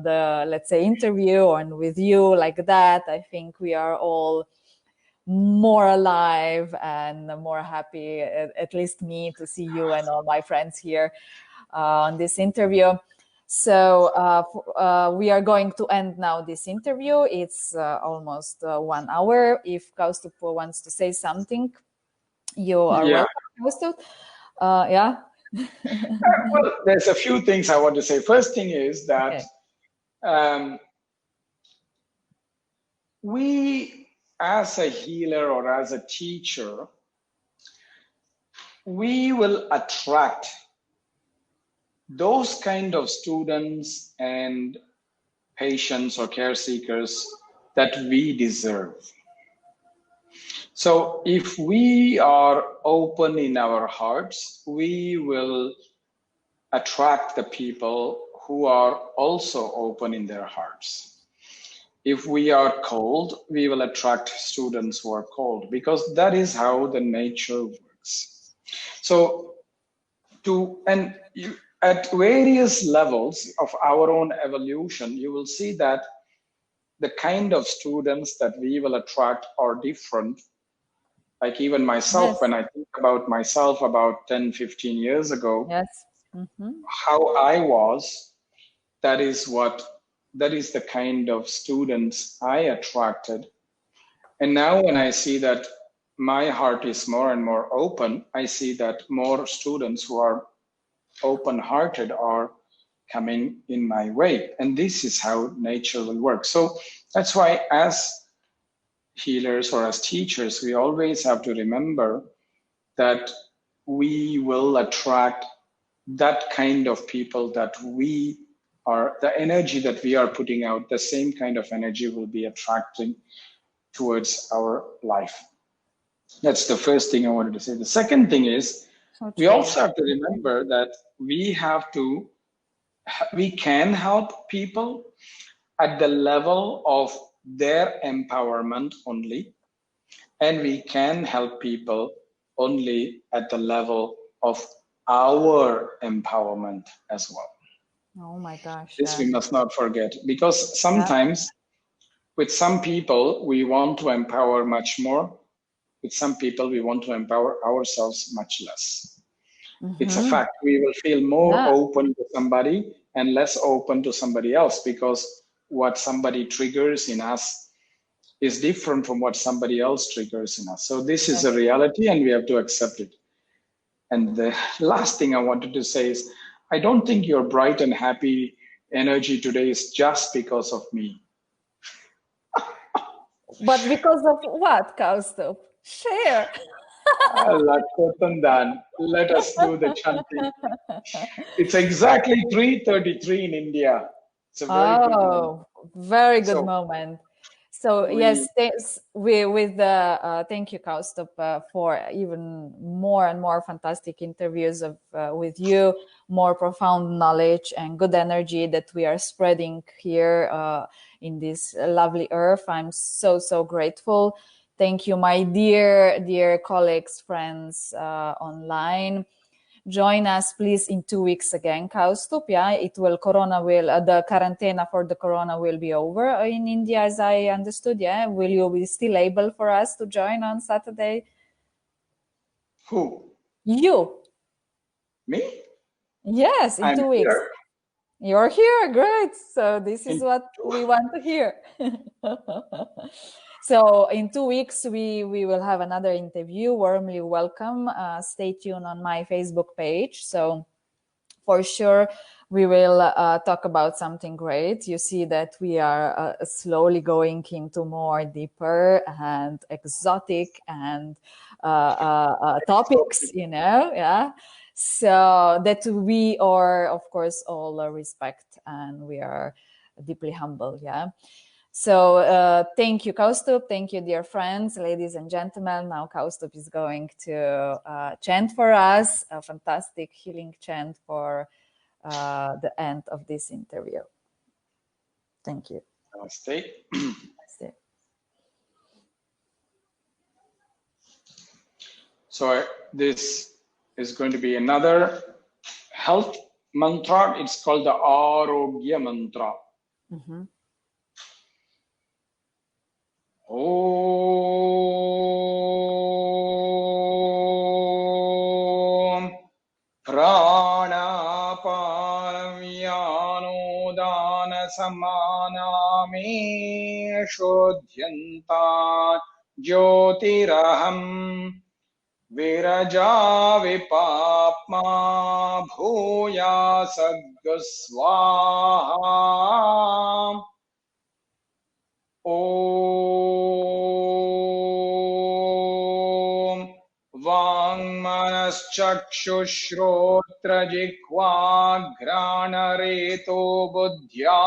the, let's say, interview and with you like that, I think we are all more alive and more happy, at least me, to see you and all my friends here on this interview. So we are going to end now this interview. It's almost 1 hour. If Kausthub wants to say something, you are welcome, Kausthub. Yeah. Well, there's a few things I want to say. First thing is that we, as a healer or as a teacher, we will attract those kind of students and patients or care seekers that we deserve. So if we are open in our hearts, we will attract the people who are also open in their hearts. If we are cold, we will attract students who are cold, because that is how the nature works. So at various levels of our own evolution, you will see that the kind of students that we will attract are different. Like even myself, when I think about myself about 10, 15 years ago, how I was, that is the kind of students I attracted. And now when I see that my heart is more and more open, I see that more students who are open-hearted are coming in my way. And this is how nature will work. So that's why as healers or as teachers, we always have to remember that we will attract that kind of people that we are, the energy that we are putting out, the same kind of energy will be attracting towards our life. That's the first thing I wanted to say. The second thing is, we also have to remember that we can help people at the level of their empowerment only, and we can help people only at the level of our empowerment as well. Oh my gosh. This we must not forget, because sometimes with some people we want to empower much more, with some people we want to empower ourselves much less. It's a fact. We will feel more open to somebody and less open to somebody else, because what somebody triggers in us is different from what somebody else triggers in us. So this is a reality and we have to accept it. And the last thing I wanted to say is, I don't think your bright and happy energy today is just because of me. But because of what, Kausthub? Share. Let us do the chanting. It's exactly 3:33 in India. It's a very good moment. Very good moment. So yes, thank you, Kausthub, for even more and more fantastic interviews with you, more profound knowledge and good energy that we are spreading here in this lovely earth. I'm so grateful. Thank you, my dear colleagues, friends online. Join us, please, in 2 weeks again, Kausthub. Yeah, the quarantine for the corona will be over in India, as I understood. Yeah, will you be still able for us to join on Saturday? Who? You. Me? Yes, in 2 weeks. Here. You're here, great. So this is what we want to hear. So in 2 weeks, we will have another interview. Warmly welcome. Stay tuned on my Facebook page. So for sure, we will talk about something great. You see that we are slowly going into more deeper and exotic and topics, you know, yeah. So that we are, of course, all respect, and we are deeply humble, yeah. So thank you, Kausthub. Thank you, dear friends, ladies and gentlemen. Now Kausthub is going to chant for us, a fantastic healing chant for the end of this interview. Thank you. Namaste. Namaste. So this is going to be another health mantra. It's called the Arogya mantra. Mm-hmm. Om Pranapanamyanodana samaname shodhyanta jyotiraham Viraja vipapma bhuya saggaswaha. Om Vangmanaschakshushrotra jikva granareto buddhya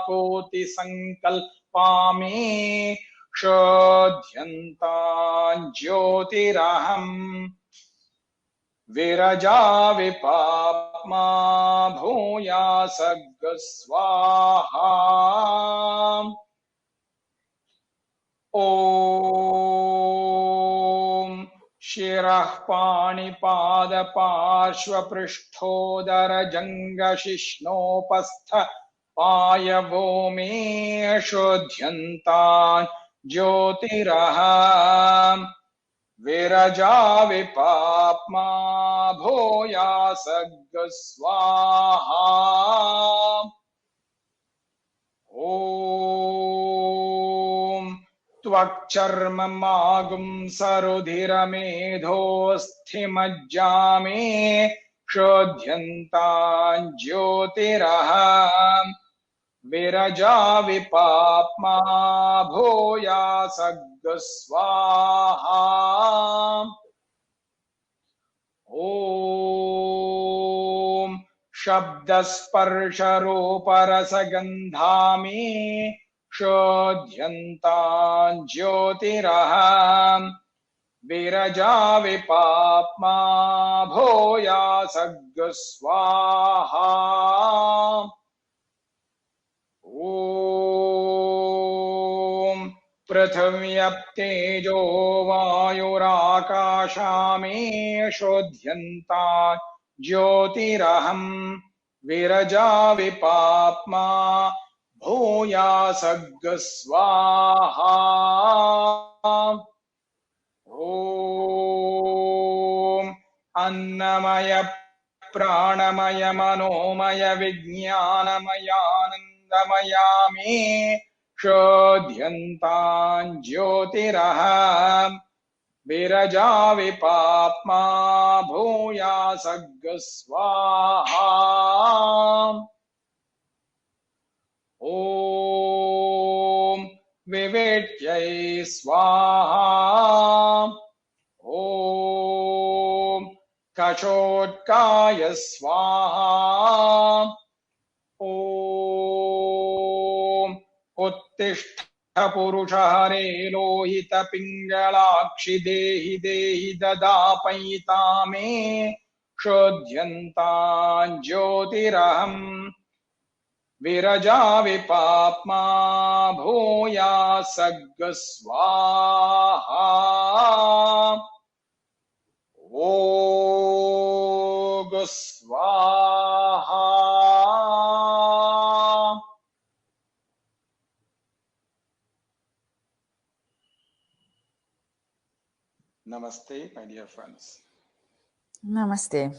koti sankalpami shodhyanta jyotiraham Viraja vipapma bhuya saggaswaha. Om Shirah Panipada Parshva Prishthodara Janga Shishnopastha Payavomi Shodhyantan Jyotiraham Viraja vipapma bhoya saggaswaha. Om Tvakcharmamagum sarudhiramedhosthimajjame shodhyantan jyotiraham Viraja vipapma bhoya saggaswaha. Om Shabdasparsharooparasagandhami shodhyantan jyotiraham Viraja vipapma bhoya saggaswaha. Om Prathamyaptejo vayurakashame shodhyantan jyotiraham Viraja vipapma bhoya saggaswaha. Om Annamaya Pranamaya Manomaya Vijnanamayami Shodhyantan Jyotiraham Viraja vipapma bhuya saggaswaha. Om Vivetyai Swaha. Om Kachotkaya Swaha. Om Uttishta Purushahare Lohita Pingalakshi Dehi Dehi Dadapayitame Shodhyantan Jyotiraham Viraja vipapma bhuya saggaswaha. Swaha. Namaste, my dear friends. Namaste.